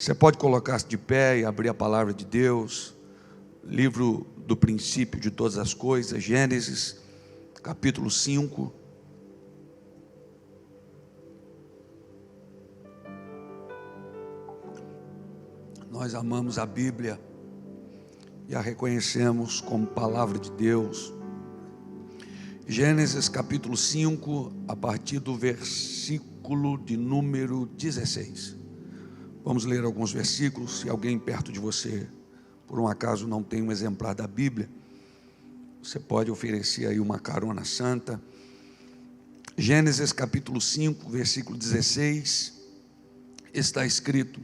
Você pode colocar-se de pé e abrir a palavra de Deus, livro do princípio de todas as coisas, Gênesis, capítulo 5. Nós amamos a Bíblia e a reconhecemos como palavra de Deus. Gênesis capítulo 5, a partir do versículo de número 16. Vamos ler alguns versículos. Se alguém perto de você, por um acaso, não tem um exemplar da Bíblia, você pode oferecer aí uma carona santa. Gênesis capítulo 5, versículo 16, está escrito: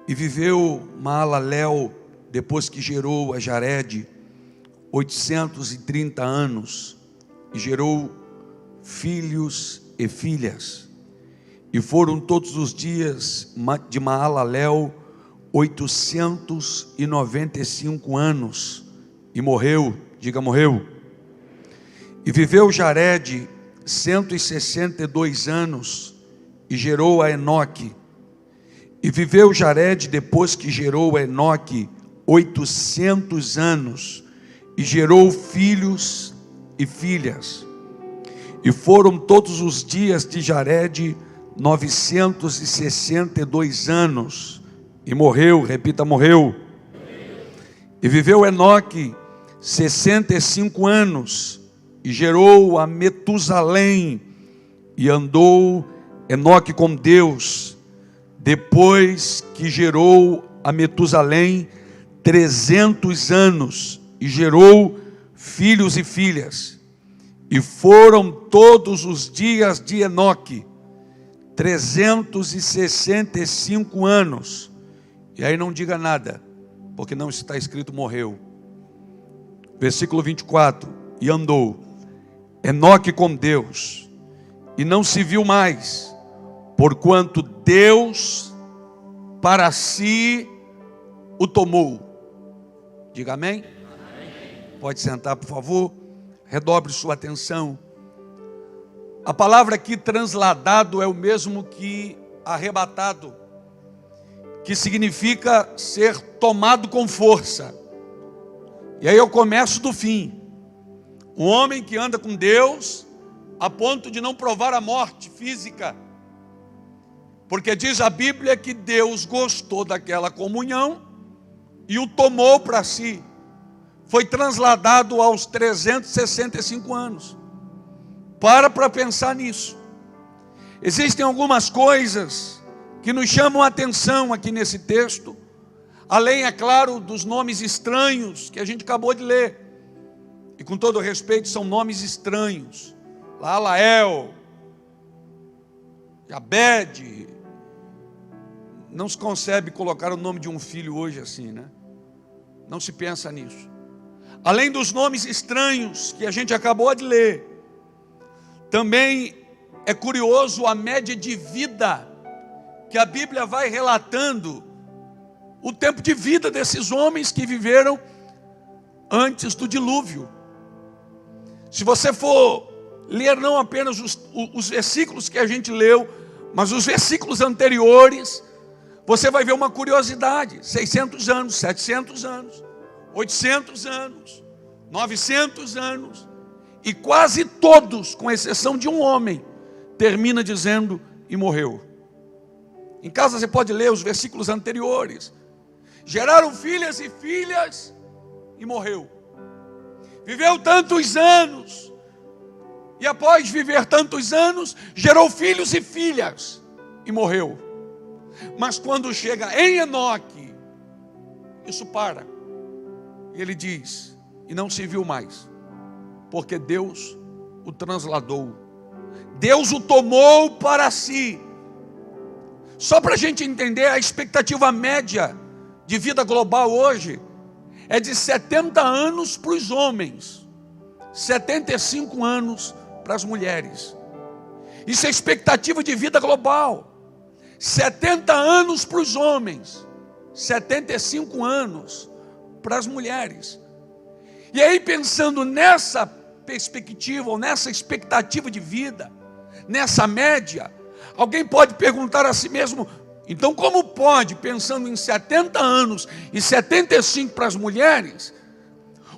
E viveu Maalalel, depois que gerou a Jarede, 830 anos, e gerou filhos e filhas. E foram todos os dias de Maalalel 895 anos, e morreu. Diga, morreu. E viveu Jarede 162 anos, e gerou a Enoque. E viveu Jarede, depois que gerou a Enoque, 800 anos, e gerou filhos e filhas. E foram todos os dias de Jarede 962 anos, e morreu. Repita, morreu. E viveu Enoque 65 anos, e gerou a Metusalém, e andou Enoque com Deus, depois que gerou a Metusalém 300 anos, e gerou filhos e filhas. E foram todos os dias de Enoque 365 anos. E aí não diga nada, porque não está escrito morreu. Versículo 24: E andou Enoque com Deus, e não se viu mais, porquanto Deus para si o tomou. Diga amém. Amém. Pode sentar, por favor. Redobre sua atenção. A palavra aqui, transladado, é o mesmo que arrebatado, que significa ser tomado com força. E aí eu começo do fim. Um homem que anda com Deus a ponto de não provar a morte física, porque diz a Bíblia que Deus gostou daquela comunhão e o tomou para si. Foi transladado aos 365 anos. Para pensar nisso. Existem algumas coisas que nos chamam a atenção aqui nesse texto, além, é claro, dos nomes estranhos que a gente acabou de ler. E com todo respeito, são nomes estranhos. Laalael, Jabede. Não se concebe colocar o nome de um filho hoje assim, né? Não se pensa nisso. Além dos nomes estranhos que a gente acabou de ler, também é curioso a média de vida que a Bíblia vai relatando, o tempo de vida desses homens que viveram antes do dilúvio. Se você for ler não apenas os versículos que a gente leu, mas os versículos anteriores, você vai ver uma curiosidade: 600 anos, 700 anos, 800 anos, 900 anos, e quase todos, com exceção de um homem, termina dizendo: e morreu. Em casa você pode ler os versículos anteriores. Geraram filhas e filhas, e morreu. Viveu tantos anos, e após viver tantos anos, gerou filhos e filhas, e morreu. Mas quando chega em Enoque, isso para. E ele diz: e não se viu mais, porque Deus o transladou. Deus o tomou para si. Só para a gente entender, a expectativa média de vida global hoje é de 70 anos para os homens, 75 anos para as mulheres. Isso é expectativa de vida global. 70 anos para os homens, 75 anos para as mulheres. E aí, pensando nessa perspectiva, ou nessa expectativa de vida, nessa média, alguém pode perguntar a si mesmo: Então, como pode, pensando em 70 anos e 75 para as mulheres,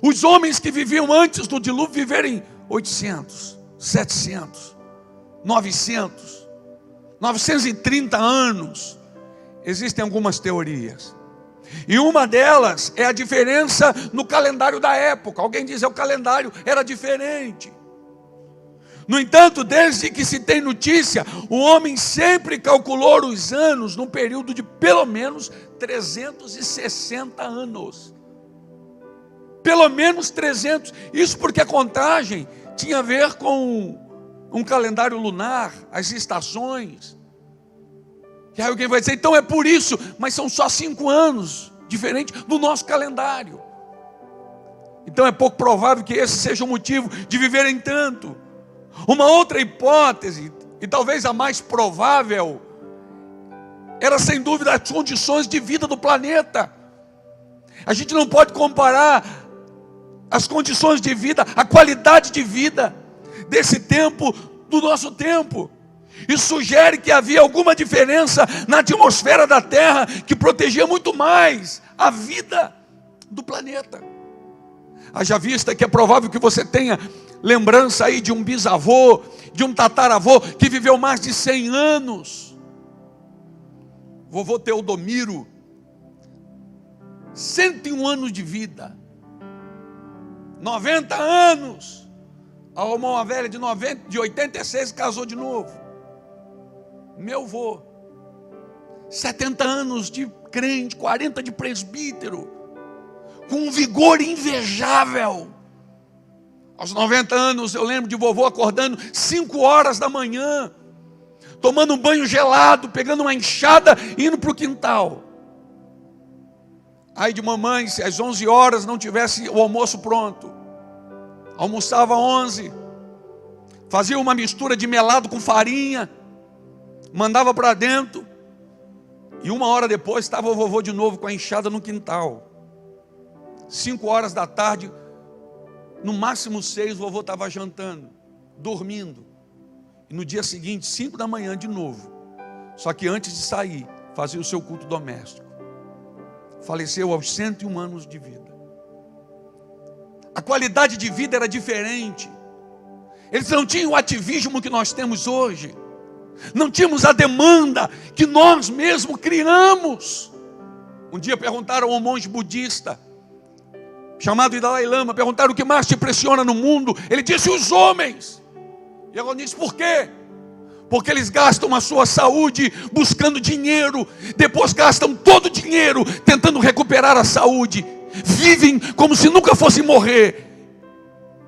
os homens que viviam antes do dilúvio viverem 800, 700, 900, 930 anos? Existem algumas teorias. E uma delas é a diferença no calendário da época. Alguém diz que o calendário era diferente. No entanto, desde que se tem notícia, o homem sempre calculou os anos num período de pelo menos 360 anos. Pelo menos 300. Isso porque a contagem tinha a ver com um calendário lunar, as estações. E aí alguém vai dizer, então é por isso, mas são só 5 anos, diferente do nosso calendário. Então é pouco provável que esse seja o motivo de viverem tanto. Uma outra hipótese, e talvez a mais provável, era sem dúvida as condições de vida do planeta. A gente não pode comparar as condições de vida, a qualidade de vida desse tempo do nosso tempo. Isso sugere que havia alguma diferença na atmosfera da Terra que protegia muito mais a vida do planeta. Haja vista que é provável que você tenha lembrança aí de um bisavô, de um tataravô que viveu mais de 100 anos. Vovô Teodomiro, 101 anos de vida, 90 anos. Arrumou uma velha de 86 e casou de novo. Meu avô, 70 anos de crente, 40 de presbítero, com um vigor invejável. Aos 90 anos eu lembro de vovô acordando 5 horas da manhã, tomando um banho gelado, pegando uma enxada e indo para o quintal. Aí de mamãe, se às 11 horas não tivesse o almoço pronto, almoçava às 11, fazia uma mistura de melado com farinha, mandava para dentro, e 1 hora depois estava o vovô de novo com a enxada no quintal. 5 horas da tarde, no máximo 6, o vovô estava jantando, dormindo. E no dia seguinte, 5 da manhã de novo. Só que antes de sair, fazia o seu culto doméstico. Faleceu aos 101 anos de vida. A qualidade de vida era diferente. Eles não tinham o ativismo que nós temos hoje. Não tínhamos a demanda que nós mesmos criamos. Um dia perguntaram a um monge budista, chamado Dalai Lama, perguntaram o que mais te impressiona no mundo. Ele disse, os homens. E ela disse, por quê? Porque eles gastam a sua saúde buscando dinheiro, depois gastam todo o dinheiro tentando recuperar a saúde, vivem como se nunca fossem morrer,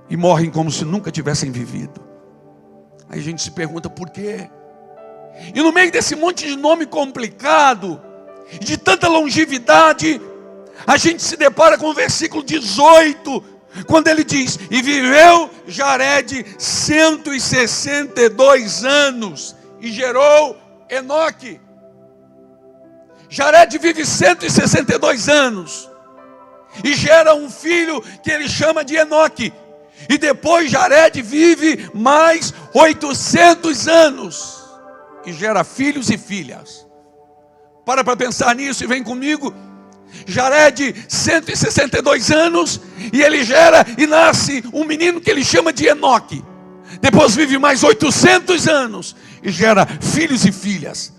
e morrem como se nunca tivessem vivido. Aí a gente se pergunta por quê? E no meio desse monte de nome complicado, de tanta longevidade, a gente se depara com o versículo 18, quando ele diz, e viveu Jared 162 anos, e gerou Enoque. Jared vive 162 anos, e gera um filho que ele chama de Enoque, e depois Jared vive mais 800 anos, e gera filhos e filhas. Para pensar nisso e vem comigo. Jared, 162 anos, e ele gera e nasce um menino que ele chama de Enoque. Depois vive mais 800 anos e gera filhos e filhas.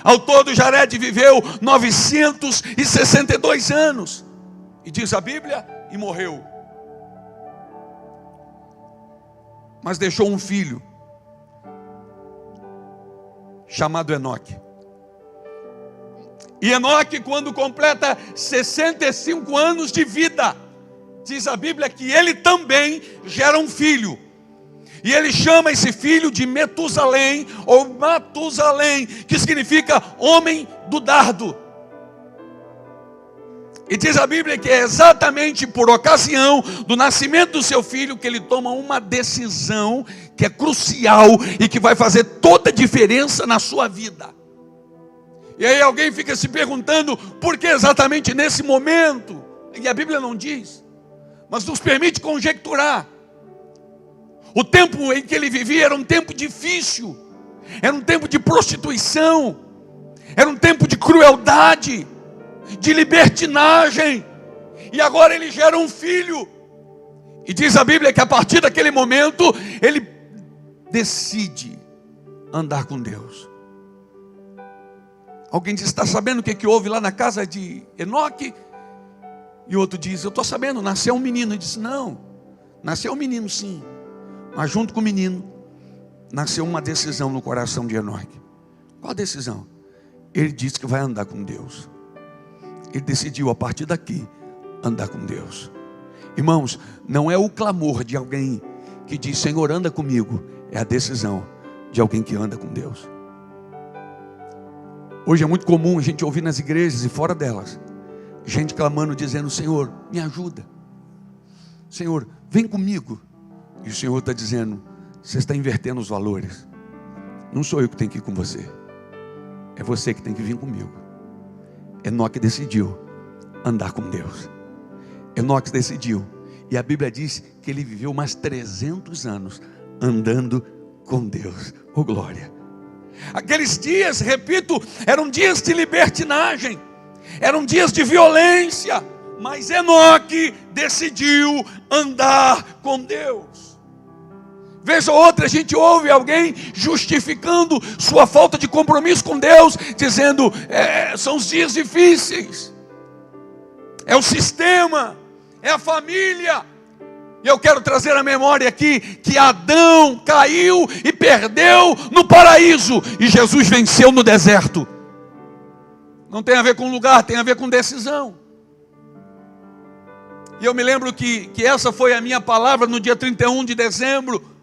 Ao todo Jared viveu 962 anos. E diz a Bíblia, e morreu. Mas deixou um filho chamado Enoque. E Enoque, quando completa 65 anos de vida, diz a Bíblia que ele também gera um filho. E ele chama esse filho de Metusalém, ou Matusalém, que significa homem do dardo. E diz a Bíblia que é exatamente por ocasião do nascimento do seu filho que ele toma uma decisão que é crucial e que vai fazer toda a diferença na sua vida. E aí alguém fica se perguntando por que exatamente nesse momento? E a Bíblia não diz, mas nos permite conjecturar. O tempo em que ele vivia era um tempo difícil, era um tempo de prostituição, Era um tempo de crueldade, de libertinagem. E agora ele gera um filho. E diz a Bíblia que a partir daquele momento, ele decide andar com Deus. Alguém diz, está sabendo o que houve lá na casa de Enoque? E outro diz, eu estou sabendo, nasceu um menino. Ele disse, não, nasceu um menino sim. Mas junto com o menino, nasceu uma decisão no coração de Enoque. Qual a decisão? Ele disse que vai andar com Deus. Ele decidiu a partir daqui, andar com Deus. Irmãos, não é o clamor de alguém que diz, Senhor, anda comigo. É a decisão de alguém que anda com Deus. Hoje é muito comum a gente ouvir nas igrejas e fora delas, gente clamando, dizendo, Senhor, me ajuda. Senhor, vem comigo. E o Senhor está dizendo, você está invertendo os valores. Não sou eu que tenho que ir com você. É você que tem que vir comigo. Enoque decidiu andar com Deus. Enoque decidiu. E a Bíblia diz que ele viveu mais 300 anos andando com Deus. Oh glória! Aqueles dias, repito, eram dias de libertinagem. Eram dias de violência. Mas Enoque decidiu andar com Deus. Vez ou outra a gente ouve alguém justificando sua falta de compromisso com Deus, dizendo, são os dias difíceis, é o sistema, é a família. E eu quero trazer à memória aqui que Adão caiu e perdeu no paraíso, e Jesus venceu no deserto. Não tem a ver com lugar, tem a ver com decisão. E eu me lembro que essa foi a minha palavra no dia 31 de dezembro.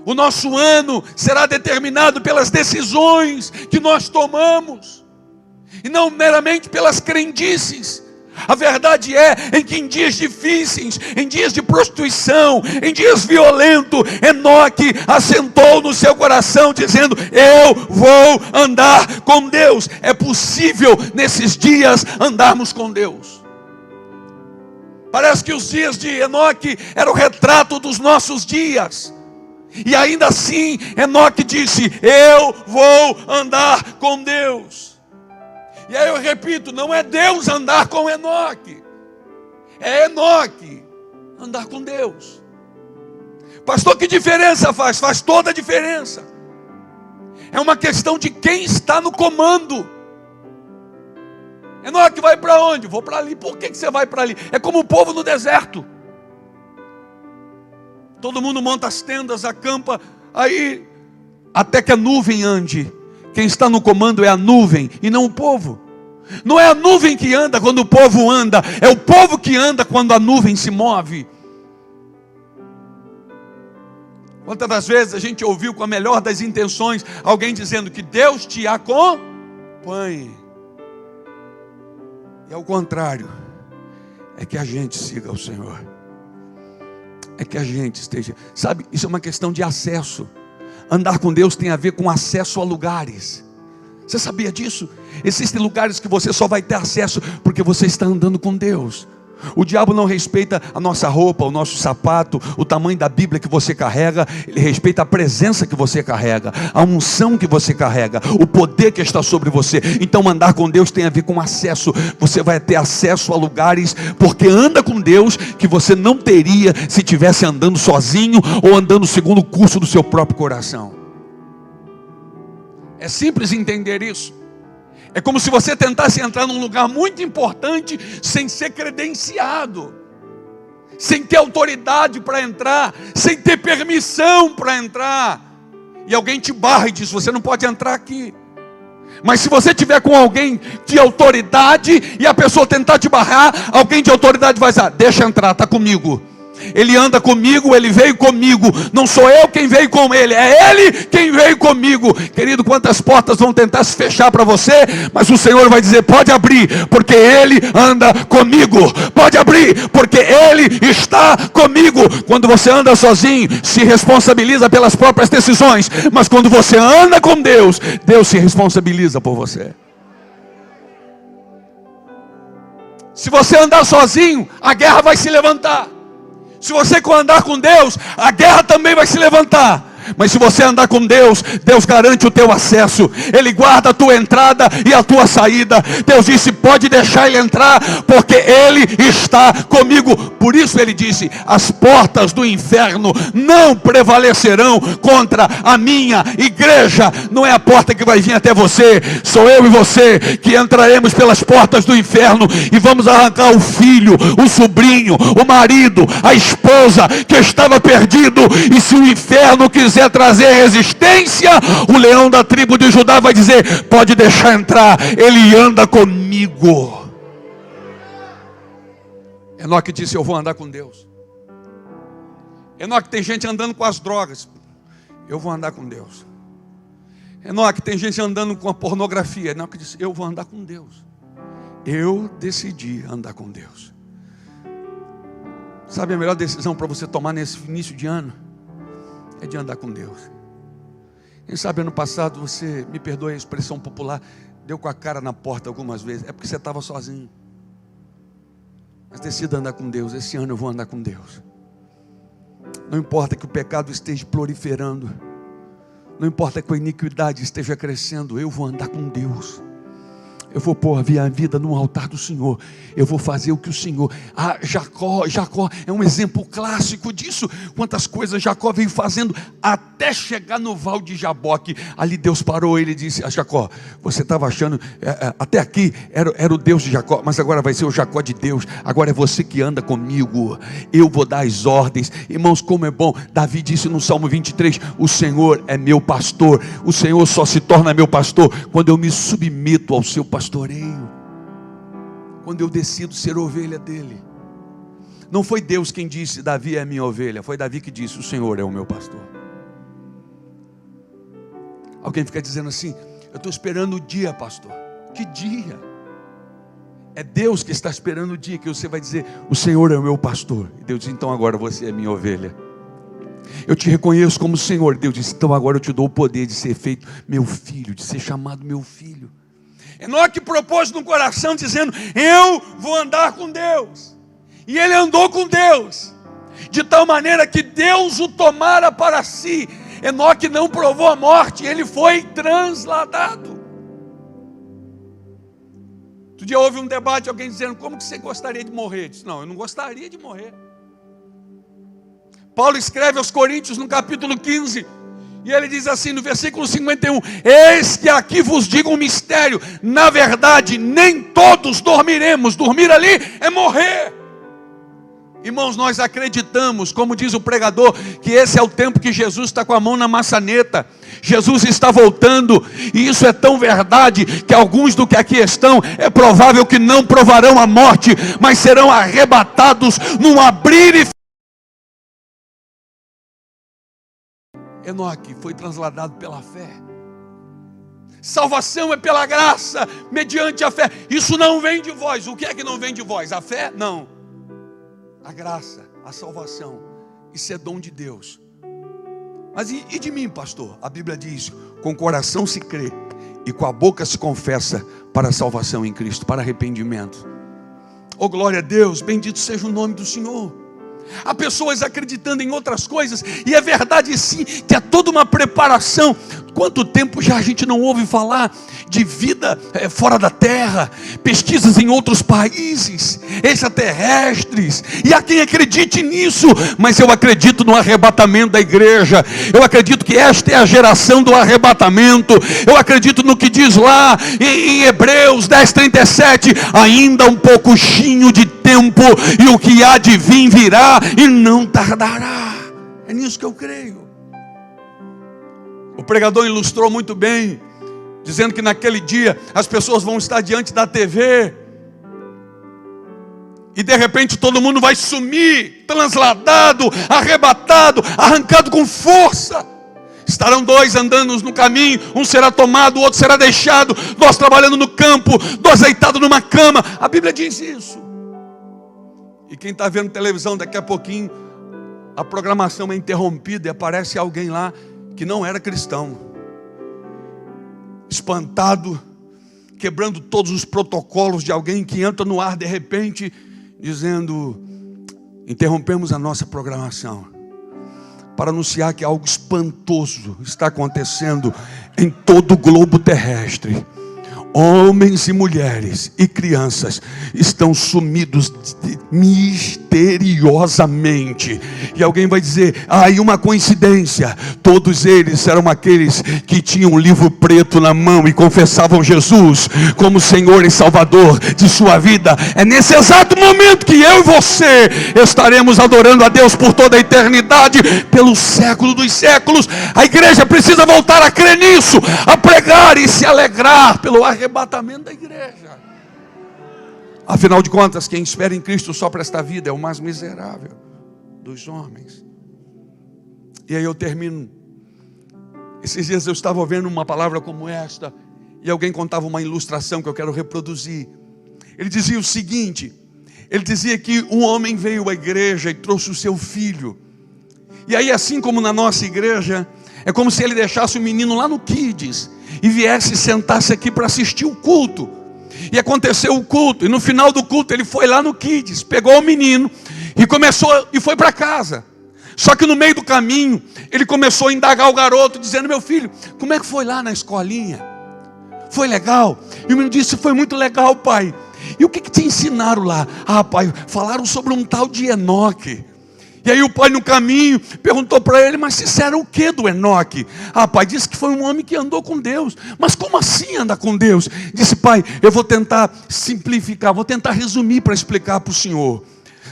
O nosso ano será determinado pelas decisões que nós tomamos, e não meramente pelas crendices. A verdade é em que em dias difíceis, em dias de prostituição, em dias violentos, Enoque assentou no seu coração dizendo, eu vou andar com Deus. É possível nesses dias andarmos com Deus. Parece que os dias de Enoque eram o retrato dos nossos dias. E ainda assim, Enoque disse, eu vou andar com Deus. E aí eu repito, não é Deus andar com Enoque, é Enoque andar com Deus. Pastor, que diferença faz? Faz toda a diferença. É uma questão de quem está no comando. Enoque vai para onde? Vou para ali. Por que você vai para ali? É como o povo no deserto. Todo mundo monta as tendas, acampa, aí até que a nuvem ande. Quem está no comando é a nuvem e não o povo. Não é a nuvem que anda quando o povo anda, é o povo que anda quando a nuvem se move. Quantas das vezes a gente ouviu com a melhor das intenções alguém dizendo que Deus te acompanhe. E ao contrário, é que a gente siga o Senhor. É que a gente esteja, sabe, isso é uma questão de acesso. Andar com Deus tem a ver com acesso a lugares. Você sabia disso? Existem lugares que você só vai ter acesso porque você está andando com Deus. O diabo não respeita a nossa roupa, o nosso sapato, o tamanho da Bíblia que você carrega. Ele respeita a presença que você carrega, a unção que você carrega, o poder que está sobre você. Então andar com Deus tem a ver com acesso. Você vai ter acesso a lugares, porque anda com Deus que você não teria se estivesse andando sozinho ou andando segundo o curso do seu próprio coração. É simples entender isso. É como se você tentasse entrar num lugar muito importante sem ser credenciado, sem ter autoridade para entrar, sem ter permissão para entrar. E alguém te barra e diz, você não pode entrar aqui. Mas se você tiver com alguém de autoridade e a pessoa tentar te barrar, alguém de autoridade vai dizer, deixa entrar, está comigo. Ele anda comigo, ele veio comigo. Não sou eu quem veio com ele, é ele quem veio comigo. Querido, quantas portas vão tentar se fechar para você, mas o Senhor vai dizer, pode abrir, porque ele anda comigo. Pode abrir, porque ele está comigo. Quando você anda sozinho, se responsabiliza pelas próprias decisões. Mas quando você anda com Deus, Deus se responsabiliza por você. Se você andar sozinho, a guerra vai se levantar. Se você andar com Deus, a guerra também vai se levantar. Mas se você andar com Deus, Deus garante o teu acesso. Ele guarda a tua entrada e a tua saída. Deus disse, pode deixar ele entrar, porque ele está comigo. Por isso ele disse, as portas do inferno não prevalecerão contra a minha igreja. Não é a porta que vai vir até você, sou eu e você que entraremos pelas portas do inferno e vamos arrancar o filho, o sobrinho, o marido, a esposa que estava perdido. E se o inferno quiser trazer resistência, o leão da tribo de Judá vai dizer, pode deixar entrar, ele anda comigo. Enoque disse, eu vou andar com Deus. Enoque, tem gente andando com as drogas, eu vou andar com Deus. Enoque, tem gente andando com a pornografia. Enoque disse, eu vou andar com Deus. Eu decidi andar com Deus. Sabe a melhor decisão para você tomar nesse início de ano? É de andar com Deus. Quem sabe ano passado você, me perdoe a expressão popular, deu com a cara na porta algumas vezes. É porque você estava sozinho. Mas decida andar com Deus. Esse ano eu vou andar com Deus. Não importa que o pecado esteja proliferando, não importa que a iniquidade esteja crescendo, eu vou andar com Deus. Eu vou pôr a minha vida no altar do Senhor. Eu vou fazer o que o Senhor... Jacó é um exemplo clássico disso. Quantas coisas Jacó veio fazendo até chegar no Val de Jaboque. Ali Deus parou ele e disse, Jacó, você estava achando, até aqui era o Deus de Jacó, mas agora vai ser o Jacó de Deus. Agora é você que anda comigo. Eu vou dar as ordens. Irmãos, como é bom. Davi disse no Salmo 23, o Senhor é meu pastor. O Senhor só se torna meu pastor quando eu me submeto ao seu pastoreio, quando eu decido ser ovelha dele. Não foi Deus quem disse, Davi é a minha ovelha. Foi Davi que disse, o Senhor é o meu pastor. Alguém fica dizendo assim, eu estou esperando o dia, pastor. Que dia? É Deus que está esperando o dia que você vai dizer, o Senhor é o meu pastor. E Deus diz, então agora você é minha ovelha. Eu te reconheço como Senhor. Deus diz, então agora eu te dou o poder de ser feito meu filho, de ser chamado meu filho. Enoque propôs no coração dizendo, eu vou andar com Deus. E ele andou com Deus, de tal maneira que Deus o tomara para si. Enoque não provou a morte, ele foi transladado. Outro dia houve um debate, alguém dizendo, como que você gostaria de morrer? Eu disse, não, eu não gostaria de morrer. Paulo escreve aos Coríntios no capítulo 15, e ele diz assim no versículo 51, eis que aqui vos digo um mistério, na verdade nem todos dormiremos. Dormir ali é morrer. Irmãos, nós acreditamos, como diz o pregador, que esse é o tempo que Jesus está com a mão na maçaneta. Jesus está voltando, e isso é tão verdade, que alguns do que aqui estão, é provável que não provarão a morte, mas serão arrebatados num abrir e... Enoque foi transladado pela fé. Salvação é pela graça, mediante a fé. Isso não vem de vós. O que é que não vem de vós? A fé? Não. A graça, a salvação. Isso é dom de Deus. Mas e de mim, pastor? A Bíblia diz, com o coração se crê e com a boca se confessa para a salvação em Cristo, para arrependimento. Oh, glória a Deus, bendito seja o nome do Senhor. Há pessoas acreditando em outras coisas, e é verdade sim, que há toda uma preparação. Quanto tempo já a gente não ouve falar de vida fora da terra, pesquisas em outros países, extraterrestres, e há quem acredite nisso, mas eu acredito no arrebatamento da igreja. Eu acredito que esta é a geração do arrebatamento. Eu acredito no que diz lá em Hebreus 10:37, ainda um pouquinho de tempo, e o que há de vir virá, e não tardará. É nisso que eu creio. O pregador ilustrou muito bem, dizendo que naquele dia as pessoas vão estar diante da TV, e de repente todo mundo vai sumir, transladado, arrebatado, arrancado com força. Estarão dois andando no caminho, um será tomado, o outro será deixado, nós trabalhando no campo, nós deitados numa cama. A Bíblia diz isso. E quem está vendo televisão, daqui a pouquinho a programação é interrompida e aparece alguém lá que não era cristão, espantado, quebrando todos os protocolos de alguém que entra no ar de repente, dizendo, interrompemos a nossa programação. para anunciar que algo espantoso está acontecendo em todo o globo terrestre. Homens e mulheres e crianças estão sumidos misteriosamente. E alguém vai dizer: e uma coincidência. Todos eles eram aqueles que tinham um livro preto na mão e confessavam Jesus como Senhor e Salvador de sua vida. É nesse exato momento que eu e você estaremos adorando a Deus por toda a eternidade, pelo século dos séculos. A igreja precisa voltar a crer nisso, a pregar e se alegrar pelo arrebatamento da igreja. Afinal de contas, quem espera em Cristo só para esta vida é o mais miserável dos homens. E aí eu termino. Esses dias eu estava ouvindo uma palavra como esta, e alguém contava uma ilustração que eu quero reproduzir. Ele dizia o seguinte: ele dizia que um homem veio à igreja e trouxe o seu filho. E aí, assim como na nossa igreja, é como se ele deixasse o menino lá no Kids e viesse e sentasse aqui para assistir o culto. E aconteceu o culto, e no final do culto ele foi lá no Kids, pegou o menino e foi para casa. Só que no meio do caminho ele começou a indagar o garoto, dizendo: meu filho, como é que foi lá na escolinha? Foi legal? E o menino disse: foi muito legal, pai. E o que te ensinaram lá? Pai, falaram sobre um tal de Enoque. E aí o pai no caminho perguntou para ele: mas disseram o que do Enoque? Pai, disse que foi um homem que andou com Deus. Mas como assim andar com Deus? Disse: pai, eu vou tentar simplificar, vou tentar resumir para explicar para o senhor.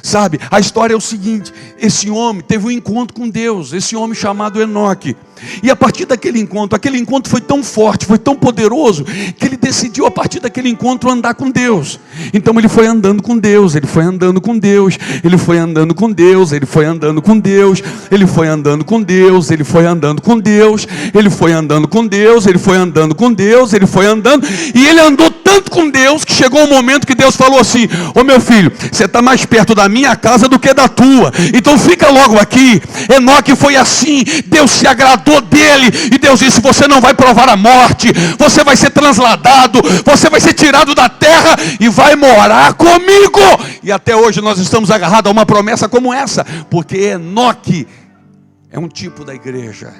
Sabe, a história é o seguinte: esse homem teve um encontro com Deus, esse homem chamado Enoque. E a partir daquele encontro foi tão forte, foi tão poderoso, que ele decidiu a partir daquele encontro andar com Deus. Então ele foi andando com Deus, ele foi andando com Deus, ele foi andando com Deus, ele foi andando com Deus, ele foi andando com Deus, ele foi andando com Deus, ele foi andando com Deus, ele foi andando com Deus, ele foi andando, e ele andou tanto com Deus que chegou um momento que Deus falou assim: ô meu filho, você está mais perto da minha casa do que da tua, então fica logo aqui. Enoque foi assim, Deus se agradou dele, e Deus disse: você não vai provar a morte, você vai ser transladado, você vai ser tirado da terra e vai morar comigo. E até hoje nós estamos agarrados a uma promessa como essa, porque Enoque é um tipo da igreja,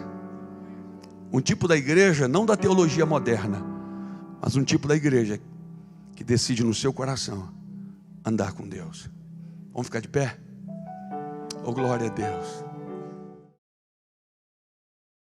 não da teologia moderna, mas um tipo da igreja que decide no seu coração andar com Deus. Vamos ficar de pé? Oh, glória a Deus.